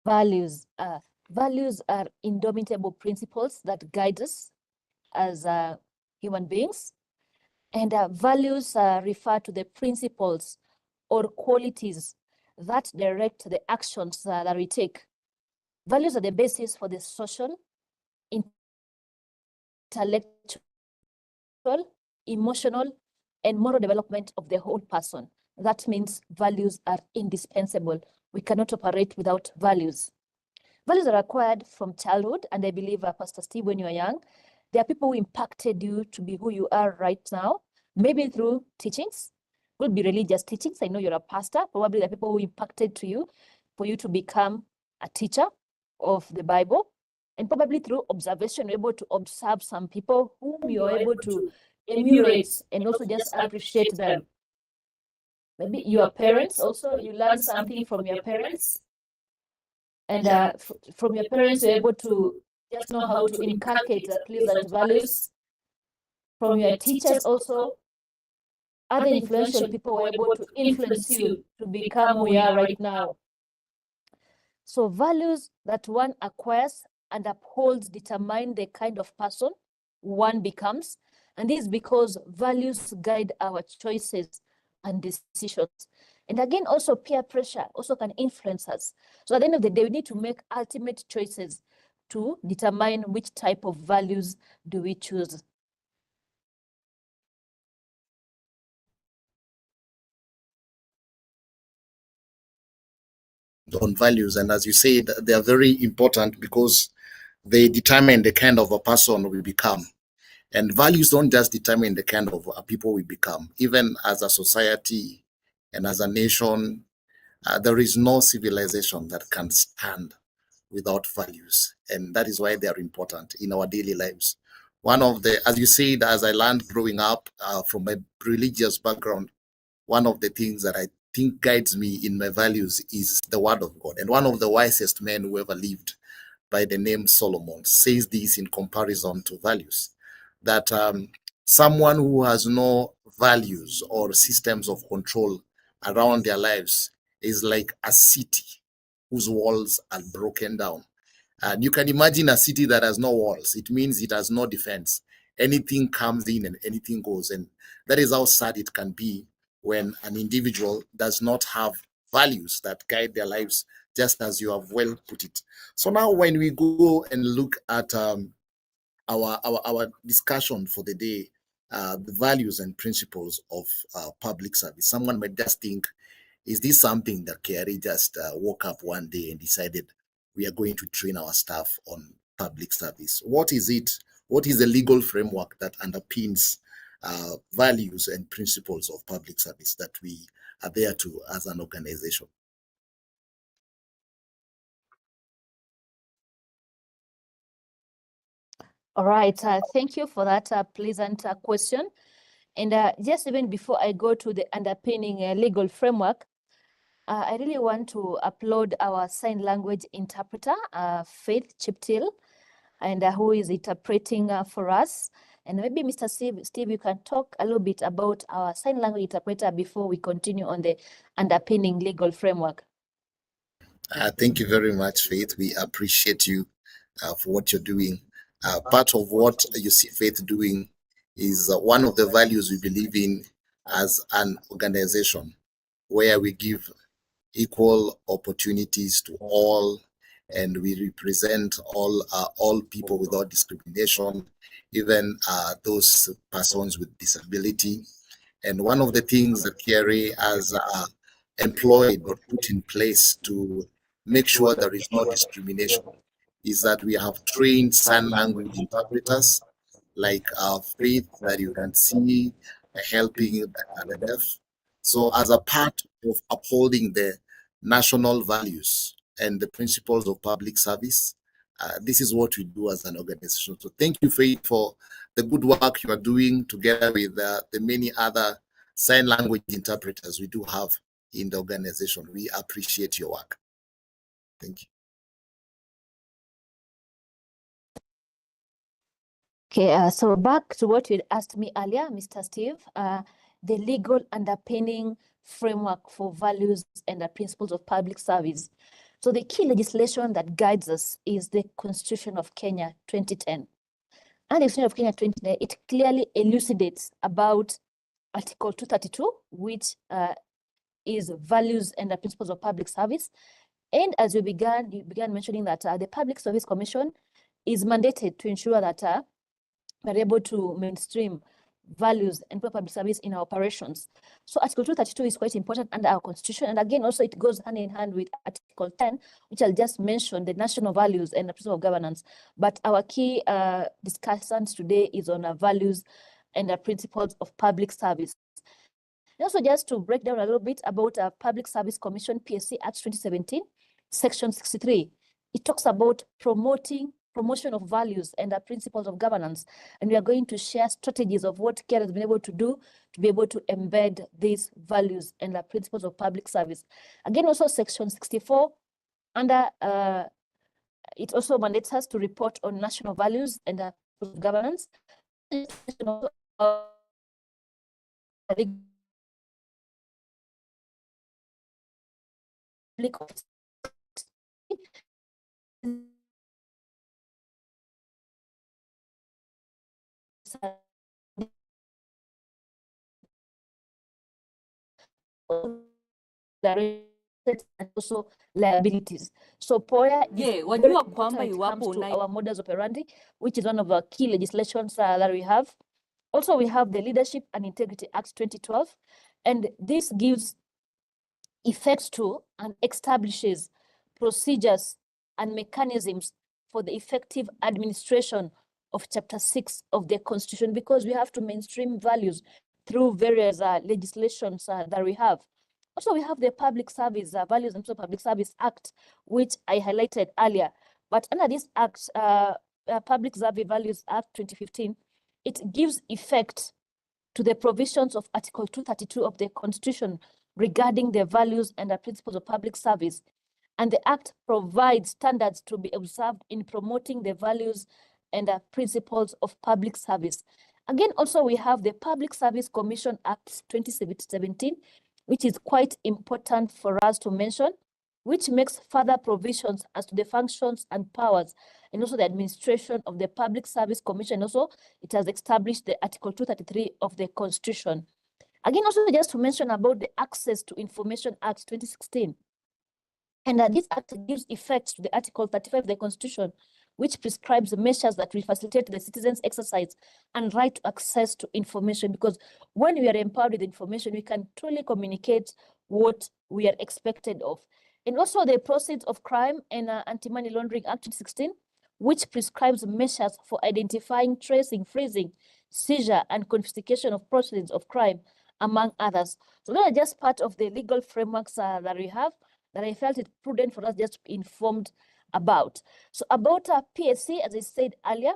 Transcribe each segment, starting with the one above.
values. Values are indomitable principles that guide us as human beings. And values refer to the principles or qualities that direct the actions that we take. Values are the basis for the social, intellectual, emotional, and moral development of the whole person. That means values are indispensable. We cannot operate without values. Values are acquired from childhood, and I believe, Pastor Steve, when you are young, there are people who impacted you to be who you are right now, maybe through teachings, could be religious teachings. I know you're a pastor. Probably there are people who impacted to you for you to become a teacher of the Bible, and probably through observation, you're able to observe some people whom you're able to emulate and also just appreciate them. Maybe your parents also, you learn something from your parents. And from your parents, you're able to just know how to inculcate pleasant values. From your teachers also, other influential people were able to influence you to become who you are right now. So values that one acquires and upholds determine the kind of person one becomes. And this is because values guide our choices and decisions. And again, also peer pressure also can influence us. So at the end of the day, we need to make ultimate choices to determine which type of values do we choose. On values, and as you said, they are very important because they determine the kind of a person we become. And values don't just determine the kind of people we become. Even as a society and as a nation, there is no civilization that can stand without values. And that is why they are important in our daily lives. One of the, as you said, as I learned growing up from a religious background, one of the things that I think guides me in my values is the word of God. And one of the wisest men who ever lived, by the name Solomon, says this in comparison to values, that someone who has no values or systems of control around their lives is like a city whose walls are broken down. And you can imagine a city that has no walls. It means it has no defense. Anything comes in and anything goes. And that is how sad it can be when an individual does not have values that guide their lives, just as you have well put it. So now when we go and look at our discussion for the day, the values and principles of public service, someone might just think, is this something that KRA just woke up one day and decided we are going to train our staff on public service? What is it? What is the legal framework that underpins values and principles of public service that we are there to as an organization? All right, thank you for that pleasant question. And just even before I go to the underpinning legal framework, I really want to applaud our sign language interpreter, Faith Chiptil, and who is interpreting for us. And maybe Mr. Steve, you can talk a little bit about our sign language interpreter before we continue on the underpinning legal framework. Thank you very much, Faith. We appreciate you for what you're doing. Part of what you see Faith doing is one of the values we believe in as an organization, where we give equal opportunities to all, and we represent all people without discrimination, even those persons with disability. And one of the things that KRA has employed or put in place to make sure there is no discrimination is that we have trained sign language interpreters like Faith that you can see helping the deaf. So as a part of upholding the national values and the principles of public service, this is what we do as an organization. So thank you, Faith, for the good work you are doing together with the many other sign language interpreters we do have in the organization. We appreciate your work. Thank you. Okay, so back to what you asked me earlier, Mr. Steve, the legal underpinning framework for values and the principles of public service. So the key legislation that guides us is the Constitution of Kenya 2010. And the Constitution of Kenya 2010, it clearly elucidates about Article 232, which is values and the principles of public service. And as you began mentioning that the Public Service Commission is mandated to ensure that we're able to mainstream values and public service in our operations. So Article 232 is quite important under our constitution. And again, also it goes hand in hand with Article 10, which I'll just mention, the national values and the principle of governance. But our key discussions today is on our values and the principles of public service. And also just to break down a little bit about our Public Service Commission PSC Act 2017, Section 63. It talks about promotion of values and the principles of governance. And we are going to share strategies of what KRA has been able to do to be able to embed these values and the principles of public service. Again, also Section 64, under it also mandates us to report on national values and the governance. And also liabilities. So POYA wajua kwamba iwapo our modus operandi, which is one of our key legislations that we have. Also, we have the Leadership and Integrity Act 2012, and this gives effect to and establishes procedures and mechanisms for the effective administration of Chapter 6 of the Constitution, because we have to mainstream values through various legislations that we have. Also, we have the Public Service Values and Public Service Act, which I highlighted earlier. But under this act, Public Service Values Act 2015, it gives effect to the provisions of Article 232 of the Constitution regarding the values and the principles of public service. And the Act provides standards to be observed in promoting the values and the principles of public service. Again, also we have the Public Service Commission Act 2017, which is quite important for us to mention, which makes further provisions as to the functions and powers and also the administration of the Public Service Commission. Also, it has established the Article 233 of the Constitution. Again, also just to mention about the Access to Information Act 2016. And this act gives effect to the Article 35 of the Constitution, which prescribes measures that will facilitate the citizens' exercise and right to access to information. Because when we are empowered with information, we can truly communicate what we are expected of. And also the Proceeds of Crime and Anti-Money Laundering Act 2016, which prescribes measures for identifying, tracing, freezing, seizure, and confiscation of proceeds of crime, among others. So those are just part of the legal frameworks that we have, that I felt it prudent for us just to be informed about. So about PSC, as I said earlier,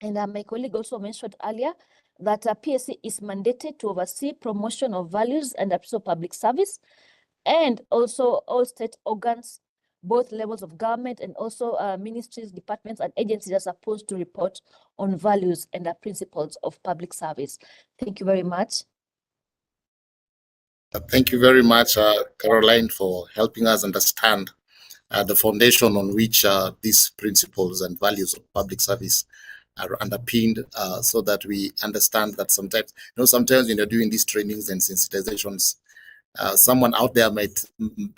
and my colleague also mentioned earlier, that PSC is mandated to oversee promotion of values and also public service, and also all state organs, both levels of government and also ministries, departments, and agencies are supposed to report on values and the principles of public service. Thank you very much. Thank you very much, Caroline, for helping us understand the foundation on which these principles and values of public service are underpinned, so that we understand that sometimes when you're doing these trainings and sensitizations, someone out there might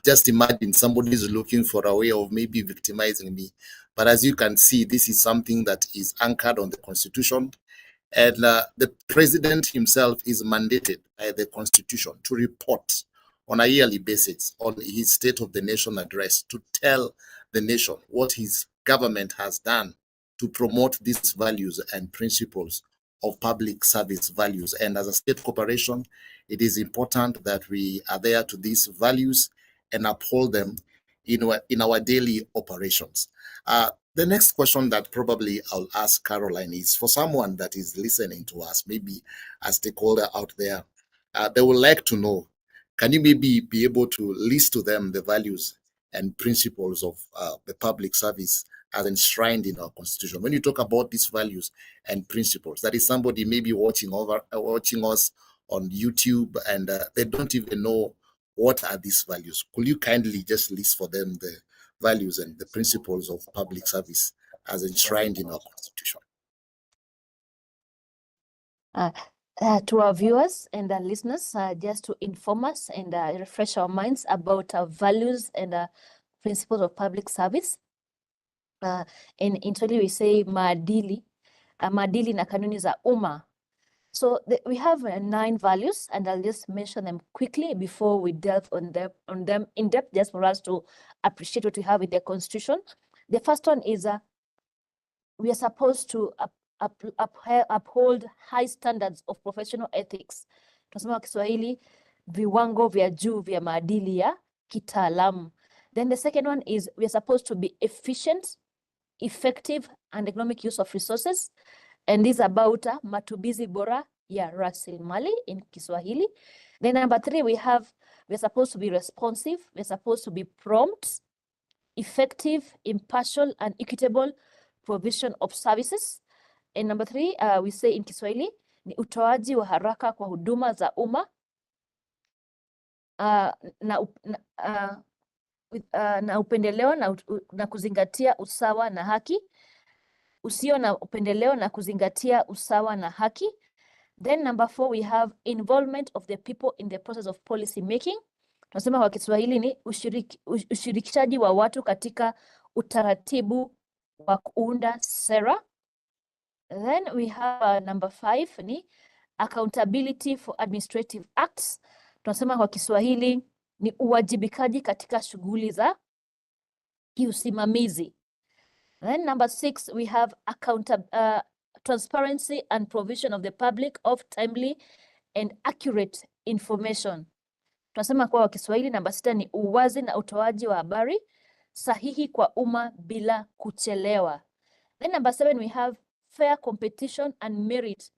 just imagine somebody's looking for a way of maybe victimizing me. But as you can see, this is something that is anchored on the Constitution. And the president himself is mandated by the Constitution to report on a yearly basis on his State of the Nation address, to tell the nation what his government has done to promote these values and principles of public service values. And as a state corporation, it is important that we adhere to these values and uphold them in our daily operations. The next question that probably I'll ask Caroline is for someone that is listening to us, maybe a stakeholder out there. They would like to know, can you maybe be able to list to them the values and principles of the public service as enshrined in our Constitution? When you talk about these values and principles, that is somebody maybe watching us on YouTube, and they don't even know what are these values? Could you kindly just list for them the values and the principles of public service as enshrined in our Constitution? To our viewers and our listeners, just to inform us and refresh our minds about our values and principles of public service. In Swahili we say maadili, maadili na kanuni za umma. So we have 9 values, and I'll just mention them quickly before we delve on them in depth, just for us to appreciate what we have in the Constitution. The first one is we are supposed to uphold high standards of professional ethics. Tunasema kwa Kiswahili viwango vya juu vya maadili ya kitaalamu. Then the second one is we are supposed to be efficient, effective, and economic use of resources. And this is about matumizi bora ya rasilimali in Kiswahili. Then number 3, we're supposed to be responsive, we're supposed to be prompt, effective, impartial, and equitable provision of services. And number 3, we say in Kiswahili, ni utoaji wa haraka kwa huduma za umma na upendeleo na kuzingatia usawa na haki. Usio na upendeleo na kuzingatia usawa na haki. Then number 4, we have involvement of the people in the process of policy making. Tunasema kwa Kiswahili ni ushirikishaji wa watu katika utaratibu wa kuunda sera. Then we have number 5 ni accountability for administrative acts. Tunasema kwa Kiswahili ni uwajibikaji katika shughuli za kiusimamizi. Then number 6, we have transparency and provision of the public of timely and accurate information. Tunasema kwa Kiswahili namba 6 ni uwazi na utoaji wa habari sahihi kwa umma bila kuchelewa. Then number 7, we have fair competition and merit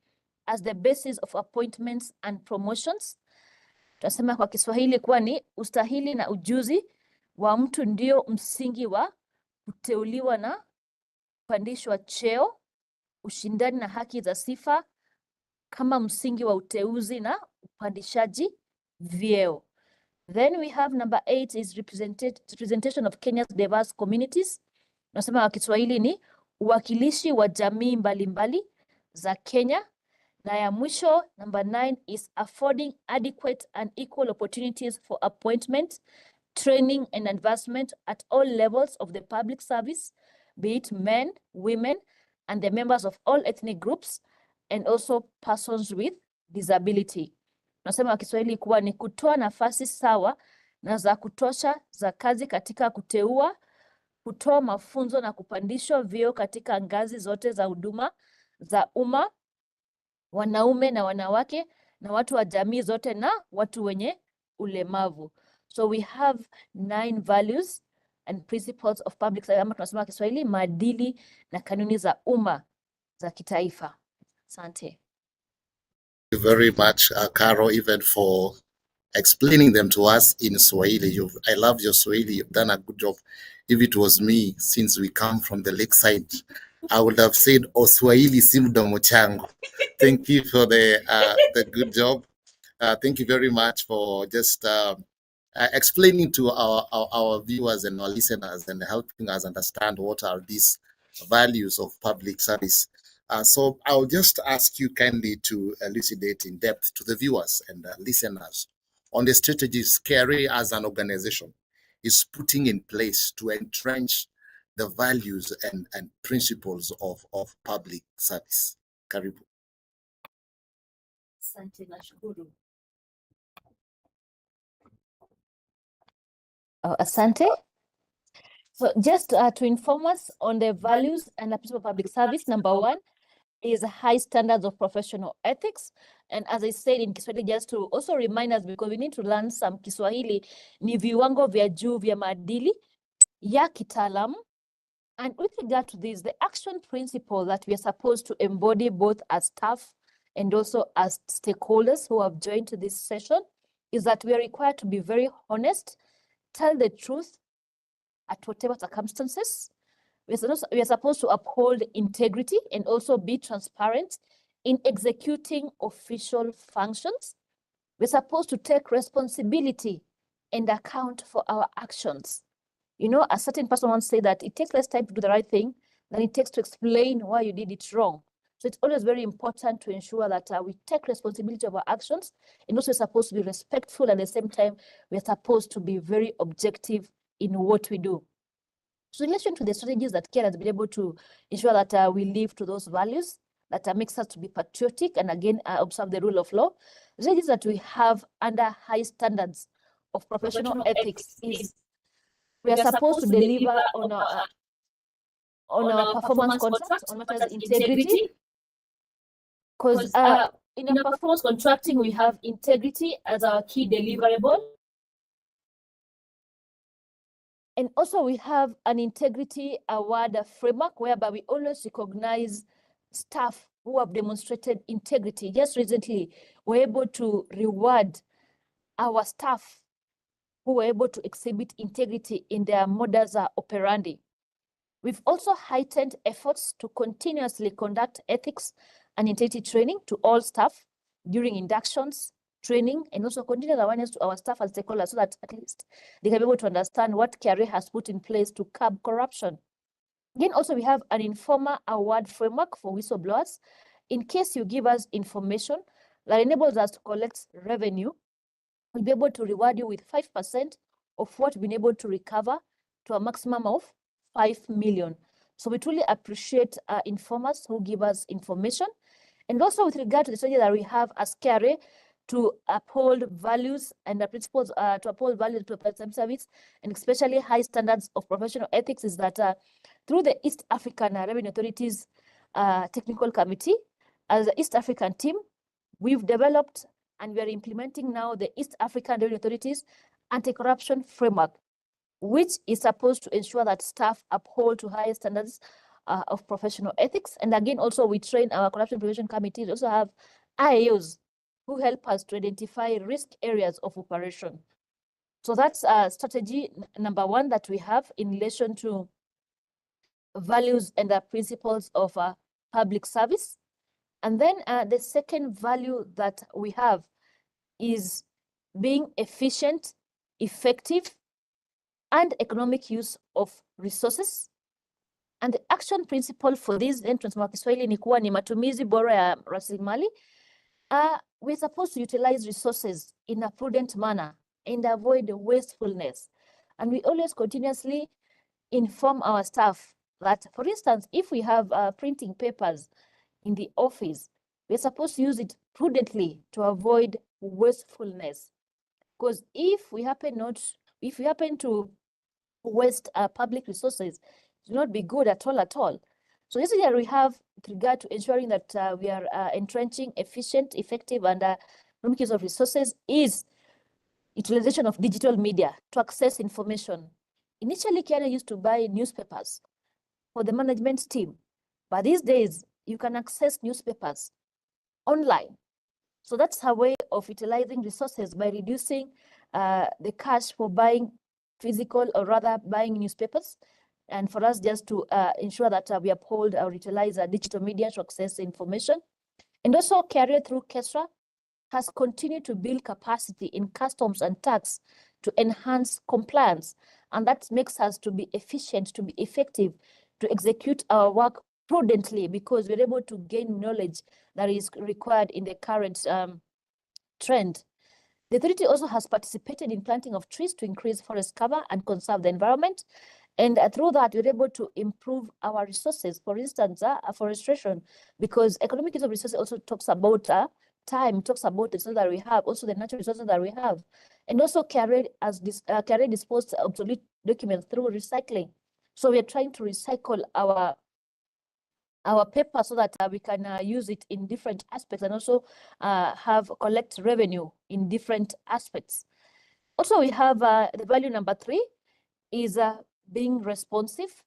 as the basis of appointments and promotions. Tunasema kwa Kiswahili kuwa ni ustahili na ujuzi wa mtu ndio msingi wa kuteuliwa na kupandishwa cheo, ushindani na haki za sifa kama msingi wa uteuzi na upandishaji vyeo. Then we have number 8 is representation of Kenya's diverse communities. Tunasema kwa Kiswahili ni uwakilishi wa jamii mbalimbali za Kenya. Na ya mwisho number 9 is affording adequate and equal opportunities for appointment, training and advancement at all levels of the public service, be it men, women, and the members of all ethnic groups, and also persons with disability. Tunasema kwa Kiswahili kuwa ni kutoa nafasi sawa na za kutosha za kazi katika kuteua, kutoa mafunzo na kupandishwa vyeo katika ngazi zote za huduma za umma, wanaume na wanawake na watu wa jamii zote na watu wenye ulemavu. So we have 9 values and principles of public service, ama tunasema Kiswahili maadili na kanuni za umma za kitaifa. Asante. Thank you very much, Caro, even for explaining them to us in Swahili. I love your Swahili. You've done a good job. If it was me, since we come from the lakeside, I would have said, Swahili si mdomo changu. Thank you for the good job. Thank you very much for just explaining to our viewers and our listeners and helping us understand what are these values of public service. So I'll just ask you kindly to elucidate in depth to the viewers and listeners on the strategies KRA as an organization is putting in place to entrench the values and principles of public service. Karibu. Asante na shukuru. Asante. So just to inform us on the values and the principles of public service, number 1 is high standards of professional ethics. And as I said in Kiswahili, just to also remind us, because we need to learn some Kiswahili, ni viwango vya juu vya maadili ya kitaalamu. And with regard to this, the action principle that we are supposed to embody both as staff and also as stakeholders who have joined to this session is that we are required to be very honest, tell the truth at whatever circumstances. We are supposed to uphold integrity and also be transparent in executing official functions. We're supposed to take responsibility and account for our actions. You know, a certain person once said that it takes less time to do the right thing than it takes to explain why you did it wrong. So it's always very important to ensure that we take responsibility of our actions, and also we're supposed to be respectful. At the same time, we're supposed to be very objective in what we do. So in relation to the strategies that KRA has been able to ensure that we live to those values, that makes us to be patriotic and again observe the rule of law, the strategies that we have under high standards of professional ethics is we are supposed to deliver on our performance contract on matters integrity, because in our performance contracting we have integrity as our key deliverable, and also we have an integrity award framework whereby we always recognize staff who have demonstrated integrity. Just recently we're able to reward our staff who were able to exhibit integrity in their modus operandi. We've also heightened efforts to continuously conduct ethics and integrity training to all staff during inductions, training, and also continuous awareness to our staff and stakeholders so that at least they can be able to understand what KRA has put in place to curb corruption. Again, also we have an informer award framework for whistleblowers. In case you give us information that enables us to collect revenue, we'll be able to reward you with 5% of what we've been able to recover to a maximum of 5 million. So we truly appreciate informers who give us information. And also with regard to the strategy that we have as KRA to uphold values and the principles, to uphold values to public service, and especially high standards of professional ethics, is that through the East African Revenue Authorities Technical Committee, as the East African team, we've developed and we are implementing now the East African Revenue Authorities Anti-Corruption Framework, which is supposed to ensure that staff uphold to high standards of professional ethics. And again, also we train our corruption prevention committees. We also have IAOs who help us to identify risk areas of operation. So that's strategy number one that we have in relation to values and the principles of public service. And then the second value that we have is being efficient, effective, and economic use of resources. And the action principle for this entrance kwa Kiswahili ni kuwa ni matumizi bora ya rasilimali. We're supposed to utilize resources in a prudent manner and avoid wastefulness. And we always continuously inform our staff that, for instance, if we have printing papers in the office, we're supposed to use it prudently to avoid wastefulness. Because if we happen to waste public resources, it will not be good at all. So this year we have with regard to ensuring that we are entrenching efficient, effective, and economic use of resources is utilization of digital media to access information. Initially, KRA used to buy newspapers for the management team, but these days you can access newspapers online. So that's a way of utilizing resources by reducing the cash for buying physical, or rather buying newspapers, and for us just to ensure that we uphold or utilize digital media to access information. And also KRA through KESRA has continued to build capacity in customs and tax to enhance compliance. And that makes us to be efficient, to be effective, to execute our work prudently, because we're able to gain knowledge that is required in the current trend. The authority also has participated in planting of trees to increase forest cover and conserve the environment. And through that, we're able to improve our resources. For instance, afforestation, because economic use of resources also talks about time, talks about the resources that we have, also the natural resources that we have. And also KRA disposed obsolete documents through recycling. So we are trying to recycle our paper so that we can use it in different aspects, and also collect revenue in different aspects. Also, we have the value number 3 is being responsive,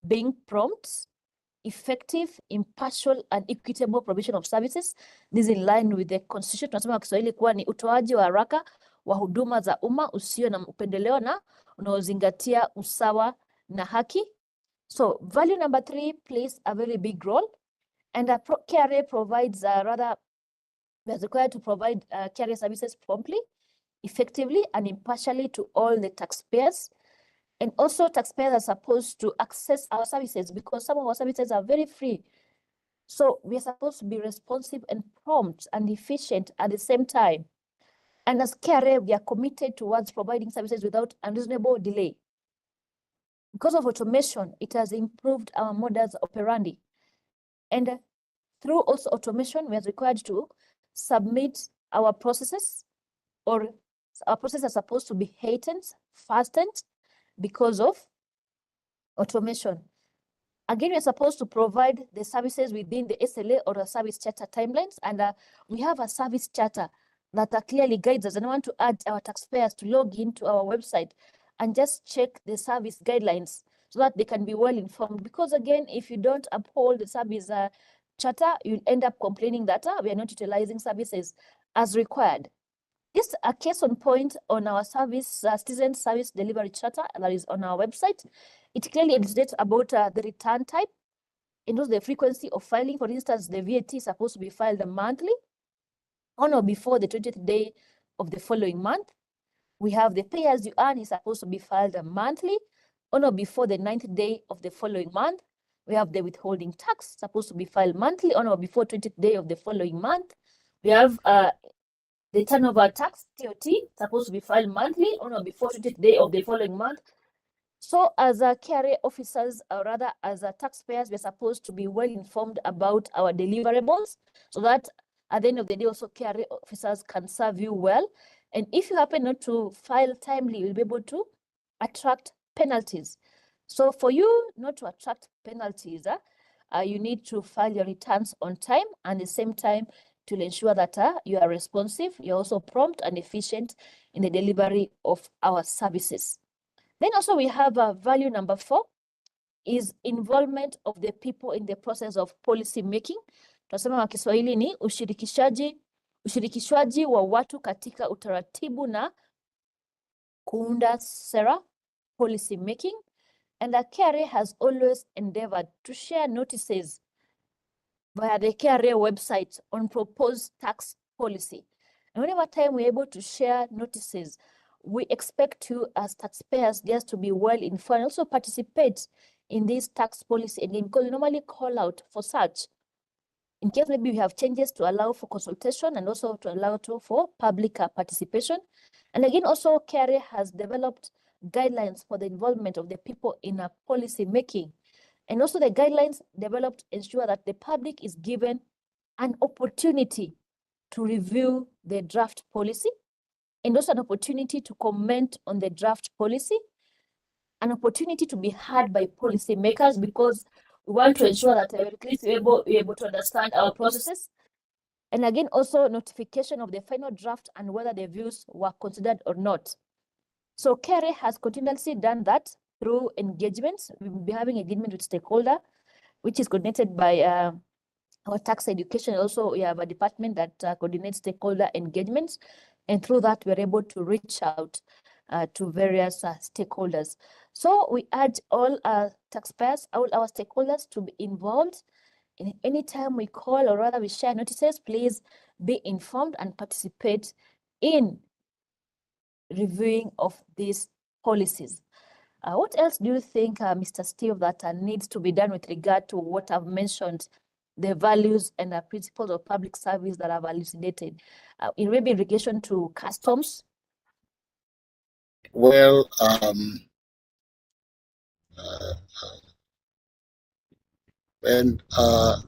being prompt, effective, impartial, and equitable provision of services. This is in line with the constitution. Tunasema kwa Kiswahili kuwa ni utoaji wa haraka wa huduma za umma usio na upendeleo na unaozingatia usawa na haki. So value number 3 plays a very big role, and KRA provides we are required to provide KRA services promptly, effectively and impartially to all the taxpayers. And also taxpayers are supposed to access our services because some of our services are very free. So we are supposed to be responsive and prompt and efficient at the same time. And as KRA, we are committed towards providing services without unreasonable delay. Because of automation, it has improved our modus operandi. And through also automation, we are required to submit our processes, or our processes are supposed to be hastened, fastened because of automation. Again, we're supposed to provide the services within the SLA or a service charter timelines, and we have a service charter that clearly guides us. And I want to urge our taxpayers to log into our website and just check the service guidelines so that they can be well informed. Because again, if you don't uphold the service charter, you'll end up complaining that we are not utilizing services as required. Just a case on point on our service, citizen service delivery charter that is on our website. It clearly elucidates about the return type. It knows the frequency of filing. For instance, the VAT is supposed to be filed monthly on or before the 20th day of the following month. We have the pay as you earn is supposed to be filed monthly on or before the 9th day of the following month. We have the withholding tax supposed to be filed monthly on or before 20th day of the following month. We have the turnover tax, TOT, supposed to be filed monthly on or before 20th day of the following month. So as KRA officers, or rather as taxpayers, we're supposed to be well informed about our deliverables so that at the end of the day, also KRA officers can serve you well. And if you happen not to file timely, you'll be able to attract penalties. So for you not to attract penalties, you need to file your returns on time, and at the same time to ensure that you are responsive, you're also prompt and efficient in the delivery of our services. Then also we have value number 4 is involvement of the people in the process of policy making. Tunasema kwa Kiswahili ni ushirikishwaji wa watu katika utaratibu na kuunda sera, policy making. And the KRA has always endeavored to share notices via the KRA website on proposed tax policy. And whenever time we're able to share notices, we expect you as taxpayers just to be well informed, also participate in this tax policy again, because we normally call out for such. In case maybe we have changes to allow for consultation and also to allow for public participation. And again, also KRA has developed guidelines for the involvement of the people in policy making. And also the guidelines developed ensure that the public is given an opportunity to review the draft policy, and also an opportunity to comment on the draft policy, an opportunity to be heard by policy makers, because we want to ensure that at least we're able to understand our processes. And again, also notification of the final draft and whether the views were considered or not. So KRA has continuously done that through engagements. We will be having engagement with stakeholder, which is coordinated by our tax education. Also, we have a department that coordinates stakeholder engagements. And through that, we're able to reach out to various stakeholders. So we urge all taxpayers, all our stakeholders to be involved. In any time we call, or rather we share notices, please be informed and participate in reviewing of these policies. What else do you think, Mr. Steve, that needs to be done with regard to what I've mentioned, the values and the principles of public service that I've elucidated, in maybe in relation to customs? Well,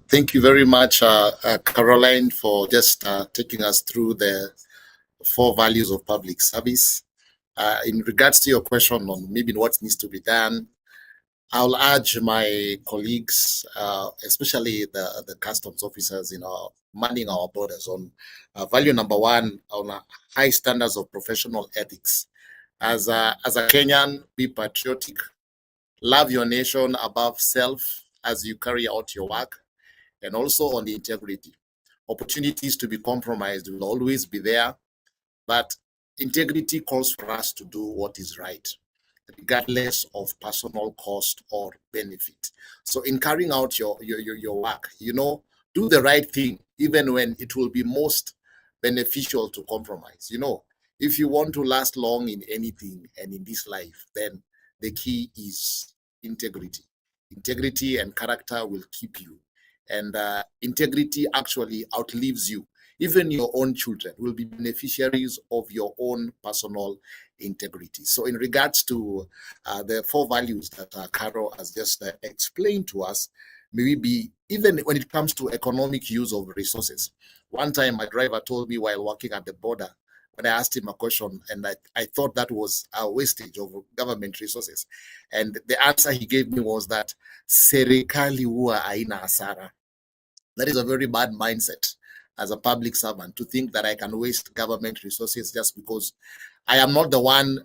thank you very much, Caroline, for just taking us through the 4 values of public service. In regards to your question on maybe what needs to be done, I'll urge my colleagues, especially the customs officers in our manning our borders, on value number 1, on high standards of professional ethics. As a Kenyan, be patriotic, love your nation above self as you carry out your work, and also on the integrity. Opportunities to be compromised will always be there, but integrity calls for us to do what is right, regardless of personal cost or benefit. So in carrying out your work, do the right thing, even when it will be most beneficial to compromise. If you want to last long in anything and in this life, then the key is integrity. Integrity and character will keep you. And integrity actually outlives you. Even your own children will be beneficiaries of your own personal integrity. So in regards to the 4 values that Carol has just explained to us, maybe even when it comes to economic use of resources. One time my driver told me while working at the border, when I asked him a question, and I thought that was a wastage of government resources. And the answer he gave me was that serikali huwa haina hasara. That is a very bad mindset as a public servant, to think that I can waste government resources just because I am not the one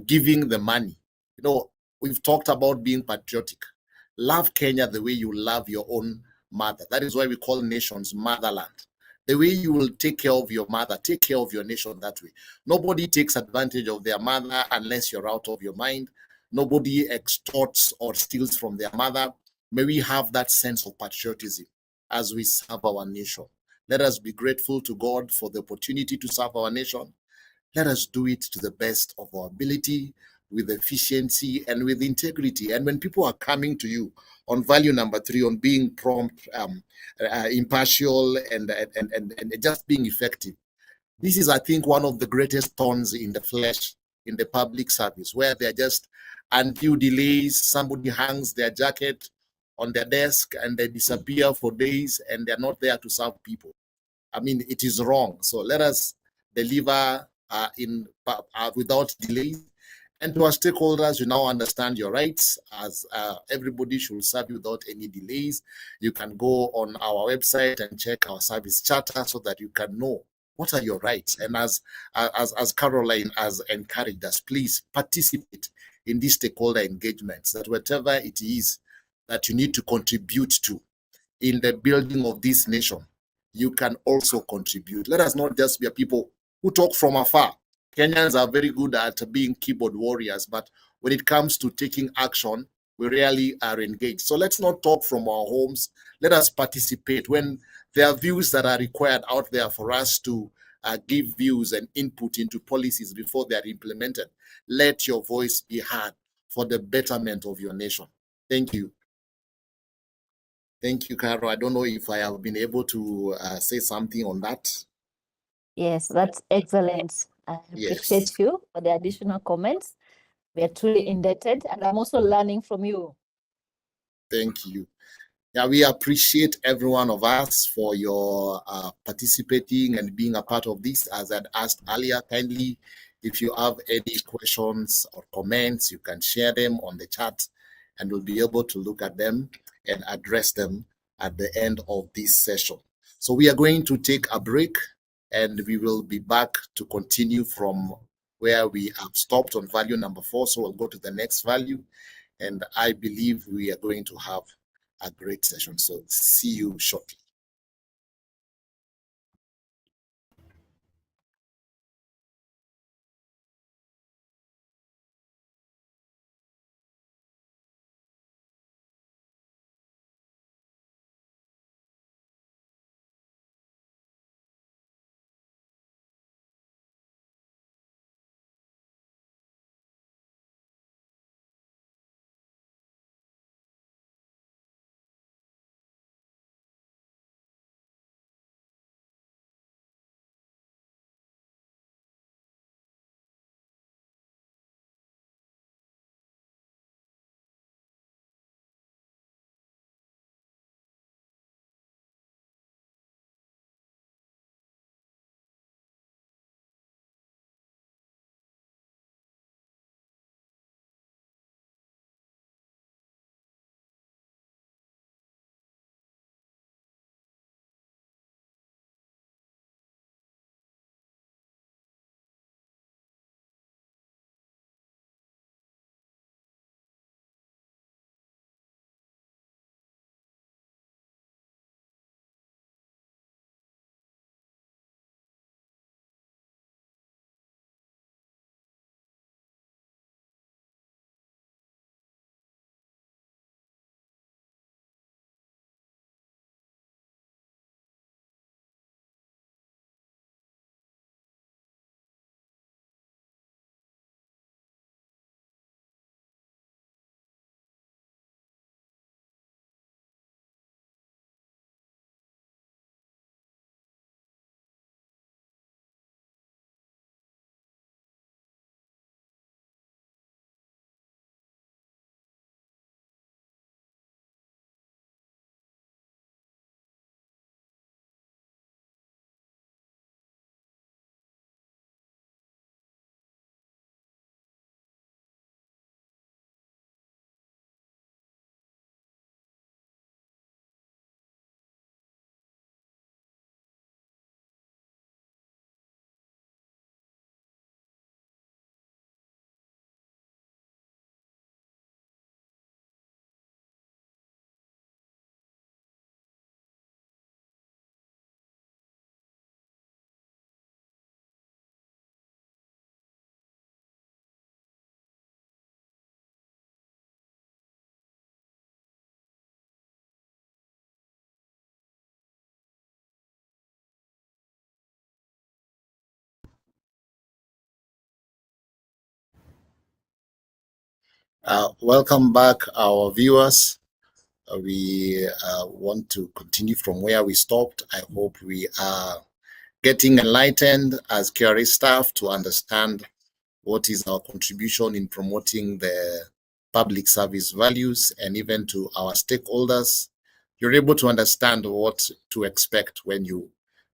giving the money. You know, we've talked about being patriotic. Love Kenya the way you love your own mother. That is why we call nations motherland. The way you will take care of your mother, take care of your nation that way. Nobody takes advantage of their mother unless you're out of your mind. Nobody extorts or steals from their mother. May we have that sense of patriotism as we serve our nation. Let us be grateful to God for the opportunity to serve our nation. Let us do it to the best of our ability, with efficiency and with integrity. And when people are coming to you on value number 3, on being prompt, impartial, and just being effective, this is, I think, one of the greatest thorns in the flesh in the public service, where they're just undue delays. Somebody hangs their jacket on their desk and they disappear for days and they're not there to serve people. I mean, it is wrong. So let us deliver without delays. And to our stakeholders, you now understand your rights, as everybody should serve you without any delays. You can go on our website and check our service charter so that you can know what are your rights. And as Caroline has encouraged us, please participate in these stakeholder engagements, that whatever it is that you need to contribute to in the building of this nation, you can also contribute. Let us not just be a people who talk from afar. Kenyans are very good at being keyboard warriors, but when it comes to taking action, we rarely are engaged. So let's not talk from our homes. Let us participate when there are views that are required out there for us to give views and input into policies before they are implemented. Let your voice be heard for the betterment of your nation. Thank you. Thank you, Caro. I don't know if I have been able to say something on that. Yes, that's excellent. I appreciate you for the additional comments. We are truly indebted, and I'm also learning from you. Thank you. Yeah, we appreciate every one of us for your participating and being a part of this. As I'd asked earlier, kindly, if you have any questions or comments, you can share them on the chat and we'll be able to look at them and address them at the end of this session. So we are going to take a break and we will be back to continue from where we have stopped on value number 4. So we'll go to the next value. And I believe we are going to have a great session. So see you shortly. Welcome back, our viewers. We want to continue from where we stopped. I hope we are getting enlightened as KRA staff to understand what is our contribution in promoting the public service values, and even to our stakeholders. You're able to understand what to expect when you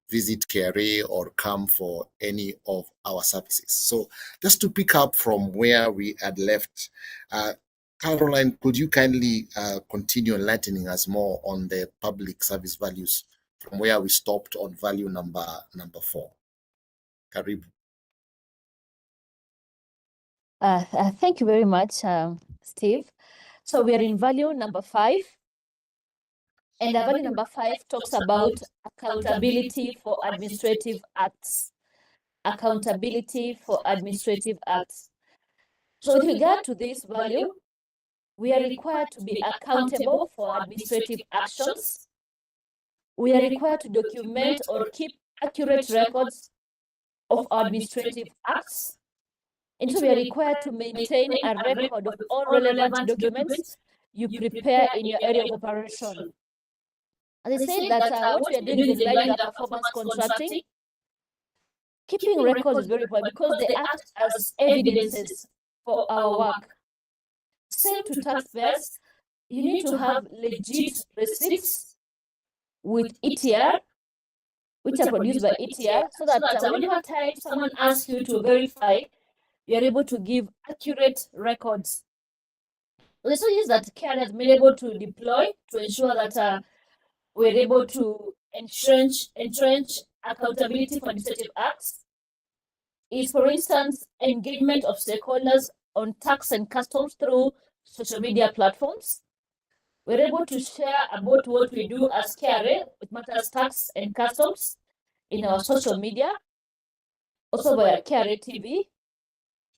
visit KRA or come for any of our services. So just to pick up from where we had left, Caroline, could you kindly continue enlightening us more on the public service values from where we stopped on value number 4? Karibu. Thank you very much, Steve. So we are in value number 5. And value number 5 talks about accountability for administrative acts. Accountability for administrative acts. So with regard to this value, we are required to be accountable for administrative actions. We are required to document or keep accurate records of our administrative acts. And so we are required to maintain a record of all relevant documents you prepare in your area of operation. As I said that what we are doing is in line with our performance contracting. Keeping records is very important because they act as evidences for our work. Same to taxpayers, you need to have legit receipts with ETR, which are produced by ETR, so that whenever time someone asks you to verify, you are able to give accurate records. The strategies that KRA has been able to deploy to ensure that we're able to entrench accountability for administrative acts is, for instance, engagement of stakeholders on tax and customs through social media platforms. We're able to share about what we do as KRA with matters tax and customs in our social media, also via KRA TV,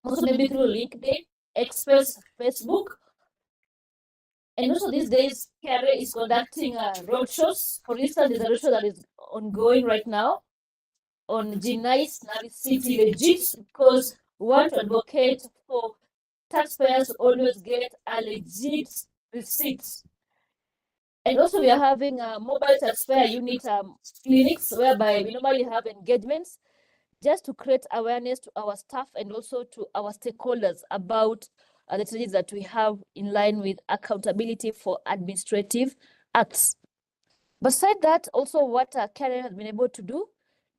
also maybe through LinkedIn, Express, Facebook. And also these days, KRA is conducting roadshows. For instance, there's a roadshow that is ongoing right now on G-Nice, City Legit, because we want to advocate for taxpayers to always get a legit receipt. And also we are having mobile taxpayer unit clinics, whereby we normally have engagements just to create awareness to our staff and also to our stakeholders about the strategies that we have in line with accountability for administrative acts. Beside that, also what KRA has been able to do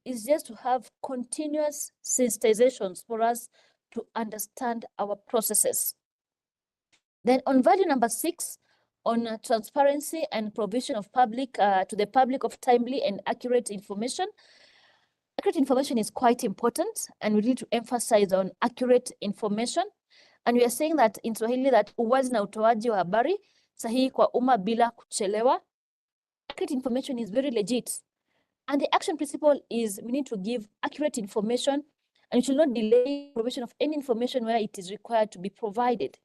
is just to have continuous sensitizations for us to understand our processes. Then on value number 6, on transparency and provision of public to the public of timely and accurate information. Accurate information is quite important, and we need to emphasize on accurate information. And we are saying that in Swahili that uwazi na utoaji wa habari sahihi kwa umma bila kuchelewa. Accurate information is very legit. And the action principle is we need to give accurate information, and we should not delay provision of any information where it is required to be provided.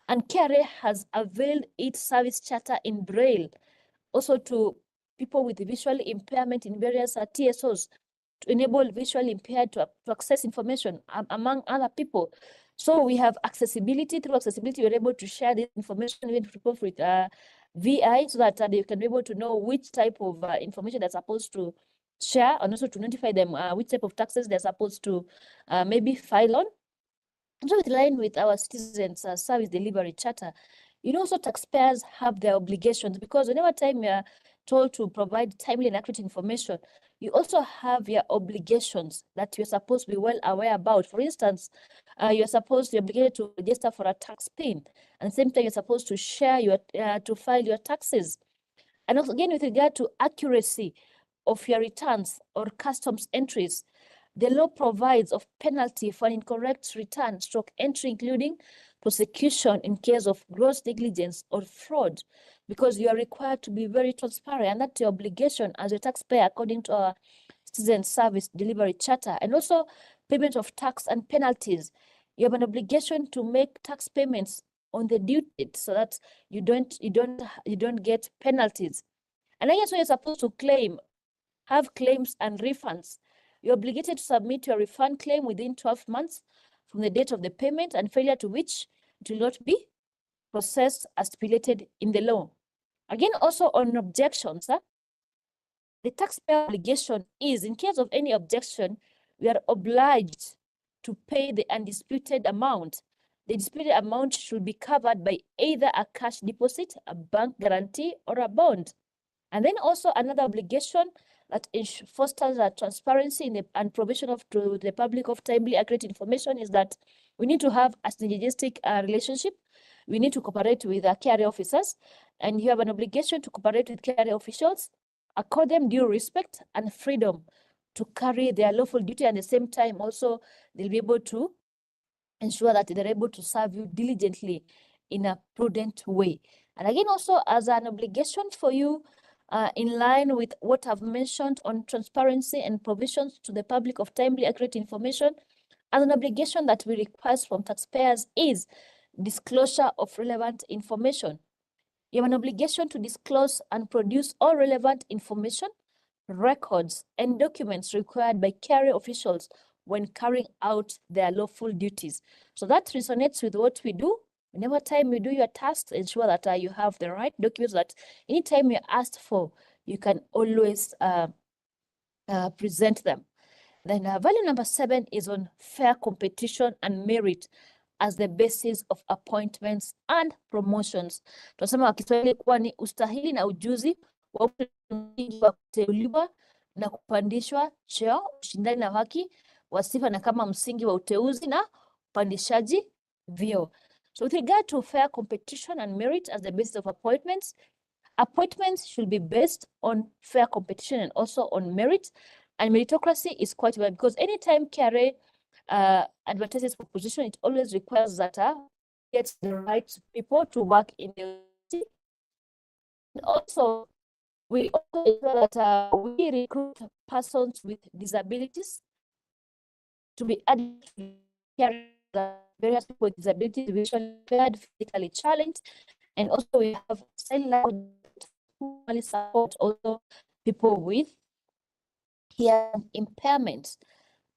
And KRA has availed its service charter in Braille also to people with visual impairment in various TSOs to enable visually impaired to access information among other people. So we have accessibility. Through accessibility, we're able to share this information even to people with VI, so that they can be able to know which type of information they're supposed to share, and also to notify them which type of taxes they're supposed to maybe file on. And so with line with our citizens service delivery charter, you know, also taxpayers have their obligations, because whenever time you're told to provide timely and accurate information, you also have your obligations that you're supposed to be well aware about. For instance, you're supposed to be obligated to register for a tax PIN, and at the same time you're supposed to share your to file your taxes. And also again, with regard to accuracy of your returns or customs entries, the law provides of penalty for an incorrect return stroke entry, including prosecution in case of gross negligence or fraud, because you are required to be very transparent, and that's your obligation as a taxpayer according to our citizen service delivery charter. And also payment of tax and penalties. You have an obligation to make tax payments on the due date, so that you don't get penalties. And then yes, you're supposed to have claims and refunds. You're obligated to submit your refund claim within 12 months from the date of the payment, and failure to which it will not be processed as stipulated in the law. Again, also on objections, the taxpayer obligation is, in case of any objection, we are obliged to pay the undisputed amount. The disputed amount should be covered by either a cash deposit, a bank guarantee, or a bond. And then also another obligation that fosters transparency and provision to the public of timely, accurate information is that we need to have a synergistic relationship. We need to cooperate with the KRA officers, and you have an obligation to cooperate with KRA officials, accord them due respect and freedom to carry their lawful duty. At the same time, also, they'll be able to ensure that they're able to serve you diligently in a prudent way. And again, also as an obligation for you, in line with what I've mentioned on transparency and provisions to the public of timely, accurate information, as an obligation that we request from taxpayers is disclosure of relevant information. You have an obligation to disclose and produce all relevant information, records, and documents required by KRA officials when carrying out their lawful duties. So that resonates with what we do. Whenever time you do your tasks, ensure that you have the right documents, that anytime you're asked for, you can always present them. Then value number 7 is on fair competition and merit as the basis of appointments and promotions. Tunasema kwa Kiswahili kuwa ni ustahili na ujuzi wa kuteuliwa na kupandishwa cheo, ushindani na haki wa sifa na kama msingi wa uteuzi na upandishaji vyeo. So with regard to fair competition and merit as the basis of appointments, appointments should be based on fair competition and also on merit. And meritocracy is quite well, because anytime KRA advertises for position, it always requires that gets the right people to work in the city. And also, we also ensure that we recruit persons with disabilities to be added to KRA. Various people with disabilities, visually impaired, physically challenged, and also we have sign language support also people with hearing impairments.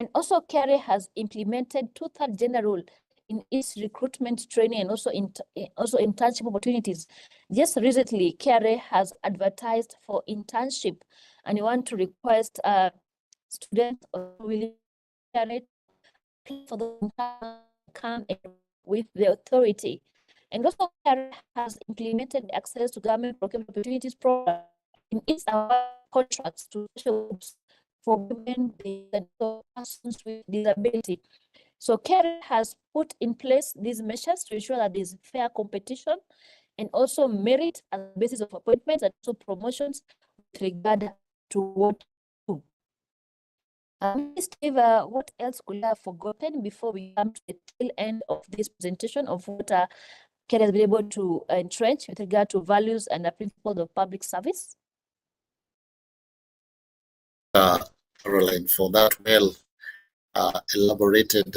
And also KRA has implemented 2/3 gender rule in its recruitment training and also internship opportunities. Just recently, KRA has advertised for internship, and you want to request students willing for the come with the authority. And also KRA has implemented access to government procurement opportunities program in its contracts to social groups for women and persons with disability. So KRA has put in place these measures to ensure that there's fair competition and also merit as a basis of appointments and also promotions with regard to what to do. Steve, what else could I have forgotten before we come to the tail end of this presentation of what KRA has been able to entrench with regard to values and the principles of public service? Caroline, for that well elaborated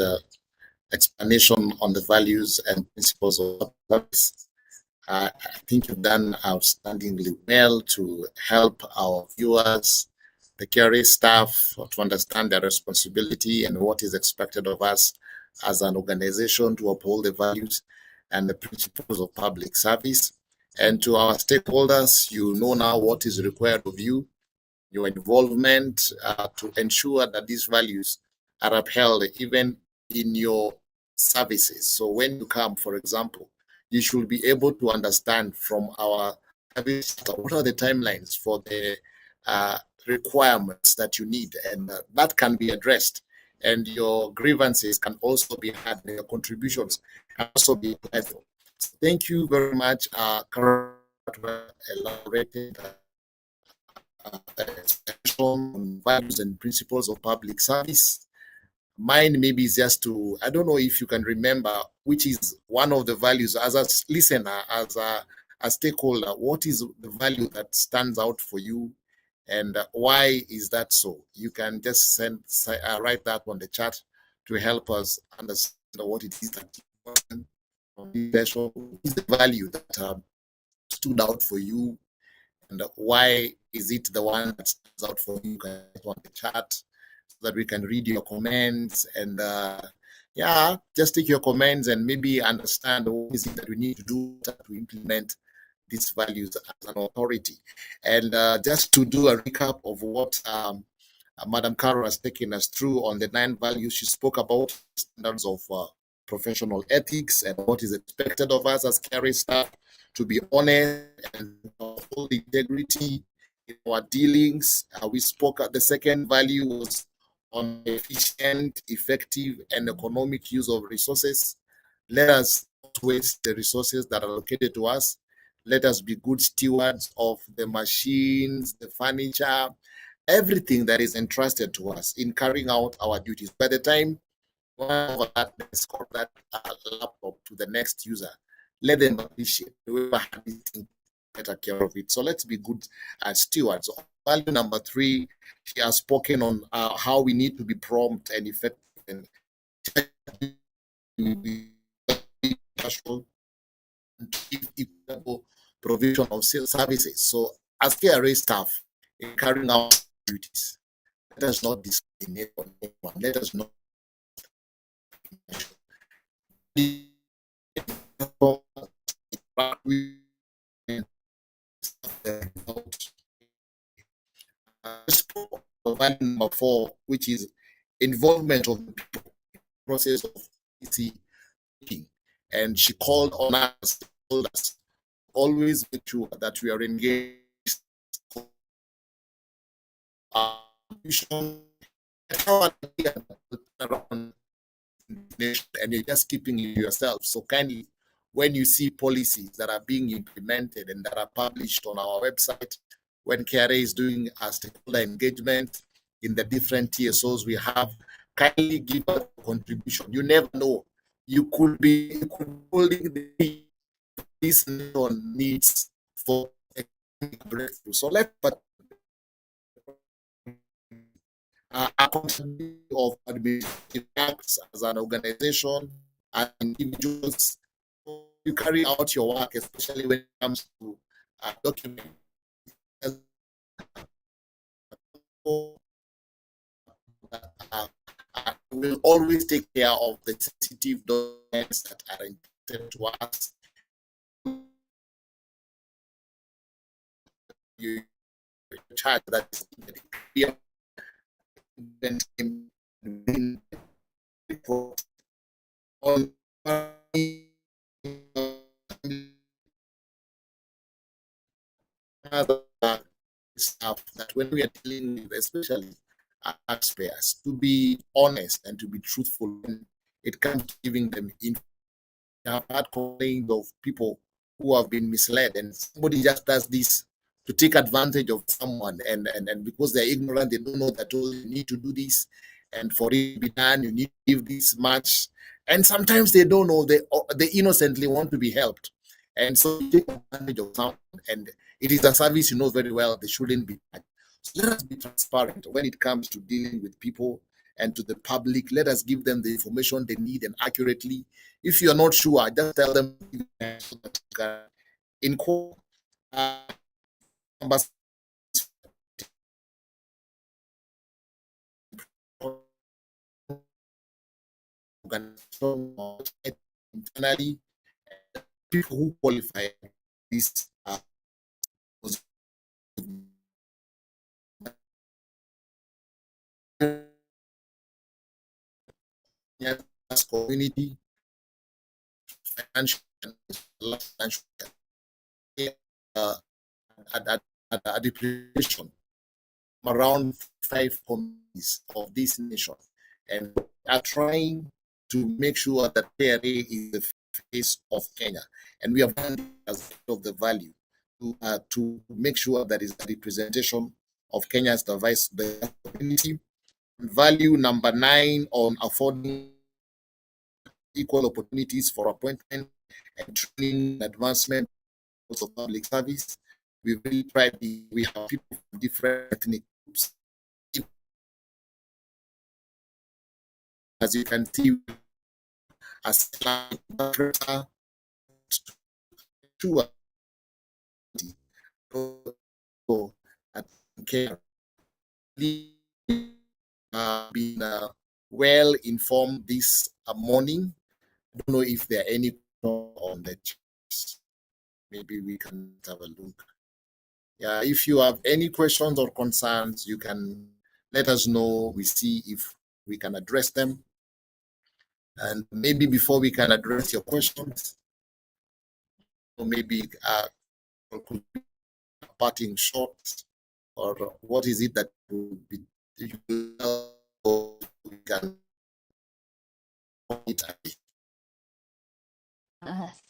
explanation on the values and principles of service. I think you've done outstandingly well to help our viewers, the KRA staff, to understand their responsibility and what is expected of us as an organization to uphold the values and the principles of public service. And to our stakeholders, you know now what is required of you, your involvement to ensure that these values are upheld even in your services. So when you come, for example, you should be able to understand from our service what are the timelines for the requirements that you need, and that can be addressed. And your grievances can also be had, and your contributions can also be applied for. So thank you very much, Carol, elaborated on values and principles of public service. Mine maybe is just to, I don't know if you can remember which is one of the values as a listener, as a stakeholder, what is the value that stands out for you and why is that so? You can just write that on the chat to help us understand what it is that is the value that stood out for you, and why is it the one that stands out for you guys on the chat, so that we can read your comments and yeah, just take your comments and maybe understand what is it that we need to do to implement these values as an authority. And just to do a recap of what Madam Carol has taken us through on the 9 values, she spoke about standards of professional ethics and what is expected of us as KRA staff to be honest and full integrity in our dealings. We spoke at the second value was on efficient, effective, and economic use of resources. Let us not waste the resources that are allocated to us. Let us be good stewards of the machines, the furniture, everything that is entrusted to us in carrying out our duties. By the time let's call that laptop to the next user, let them appreciate whoever had it, better care of it. So let's be good stewards. Value number 3, she has spoken on how we need to be prompt and effective and give equitable provision of sales services. So as KRA staff in carrying out duties, let us not discriminate on anyone. Let us not value number 4, which is involvement of the people in the process of policy making. And she called on us, told us, always make sure that we are engaged around and you're just keeping it yourself. So kindly, when you see policies that are being implemented and that are published on our website, when KRA is doing a stakeholder engagement in the different TSOs we have, kindly give us a contribution. You never know. You could be holding this needs for a breakthrough. So let's accountability of administrative acts as an organization and individuals. You carry out your work, especially when it comes to documents. Will always take care of the sensitive documents that are important to us. You charge that is on stuff that when we are dealing with, especially taxpayers, to be honest and to be truthful when it comes to giving them info. I've had complaints of people who have been misled, and somebody just does this to take advantage of someone, and because they're ignorant, they don't know that you need to do this, and for it to be done, you need to give this much. And sometimes they don't know, they innocently want to be helped. And so you take advantage of someone, and it is a service you know very well they shouldn't be done. So let us be transparent when it comes to dealing with people and to the public. Let us give them the information they need and accurately. If you're not sure, just tell them so that you can inquire. Internally, people who qualify this community, financial, at the population around 5 communities of this nation, and are trying to make sure that KRA is the face of Kenya, and we have done as of the value to make sure that is the representation of Kenya as the vice the community. Value number 9 on affording equal opportunities for appointment and training and advancement of public service. We really try. We have people from different ethnic groups. As you can see, as to care been well informed this morning. I don't know if there are any on the chat. Maybe we can have a look. Yeah, if you have any questions or concerns, you can let us know. We see if we can address them. And maybe before we can address your questions, or maybe could be a parting shot, or what is it that will be we can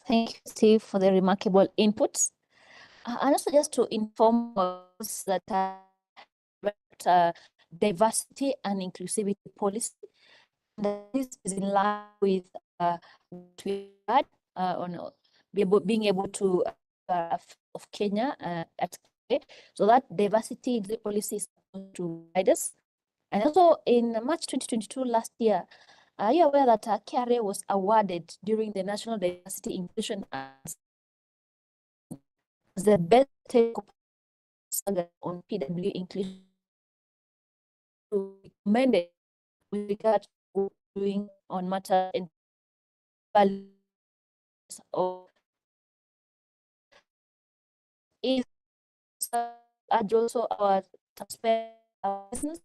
Thank you, Steve, for the remarkable inputs. And also just to inform us that diversity and inclusivity policy, this is in line with what we had on being able to of Kenya at KRA. So that diversity in the policy is to guide us. And also in March 2022 last year, are you aware that KRA was awarded during the National Diversity Inclusion as the best on PW inclusion, recommended with regard to doing on matter and values of is also our transparent business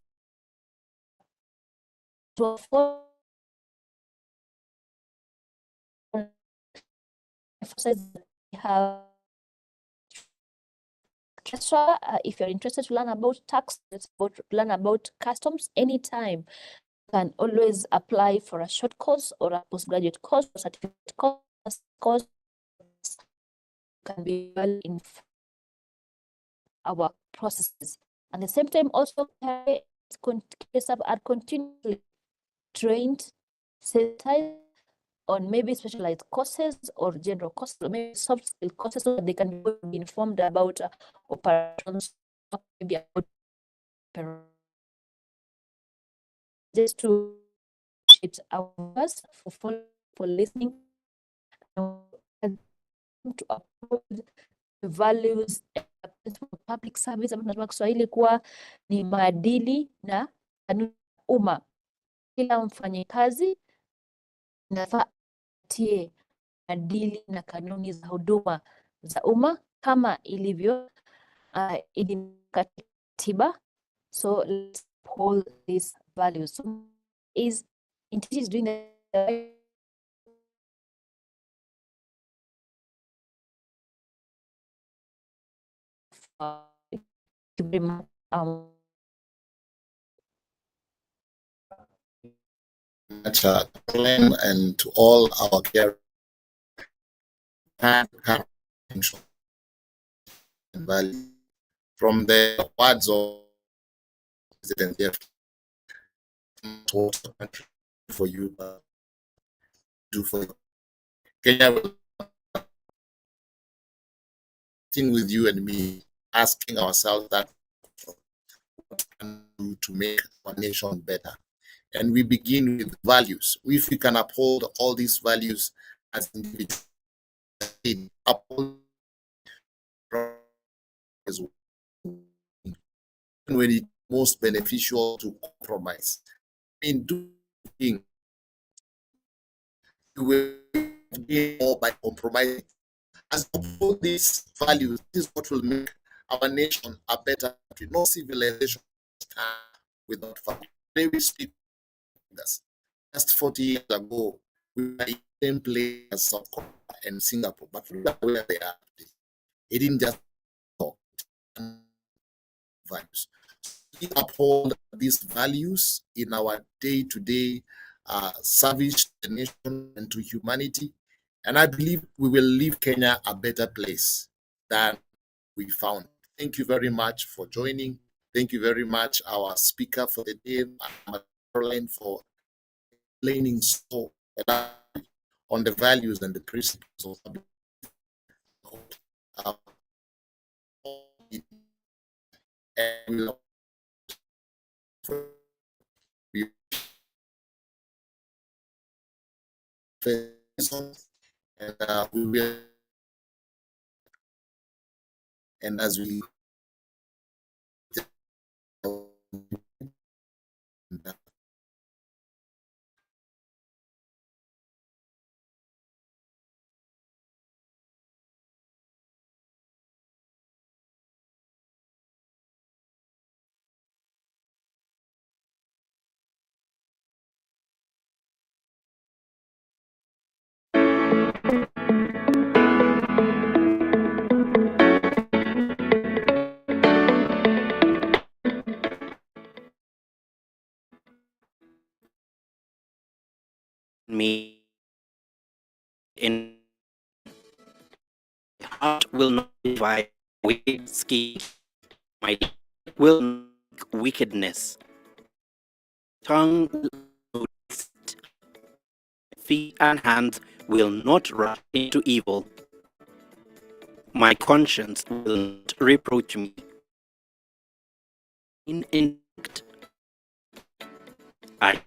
to afford emphasize that we have extra. If you're interested to learn about tax, learn about customs anytime, you can always apply for a short course or a postgraduate course or certificate course can be well in our processes. At the same time, also are continually trained, sensitized on maybe specialized courses or general courses, or maybe soft skill courses, so that they can be informed about operations, maybe about just to appreciate our for listening and to uphold the values of public service, ama tunasema Kiswahili kuwa ni maadili na kanuni za umma. Kila mfanyikazi inafaa atie maadili na kanuni za huduma za umma kama ilivyo katika katiba. So let's uphold these values. So is doing the and to all our care value from the words of President Jeff for you do for Kenya will with you and me asking ourselves that what can we do to make our nation better. And we begin with values. If we can uphold all these values as individuals, uphold when it's most beneficial to compromise. In doing, you will gain more by compromising. As uphold these values, this is what will make our nation a better country. No civilization without value. Today we speak this. Just 40 years ago, we were in the same place as South Korea and Singapore, but look where they are today. It didn't just talk values. We uphold these values in our day-to-day service to the nation and to humanity. And I believe we will leave Kenya a better place than we found. Thank you very much for joining. Thank you very much, our speaker for the day, Caroline, for explaining so on the values and the principles of and we will, and as we Me in heart will not divide wicked scheme, my lips will not speak wickedness, tongue will not deceit, feet and hands will not rush into evil, my conscience will not reproach me. In intellect, I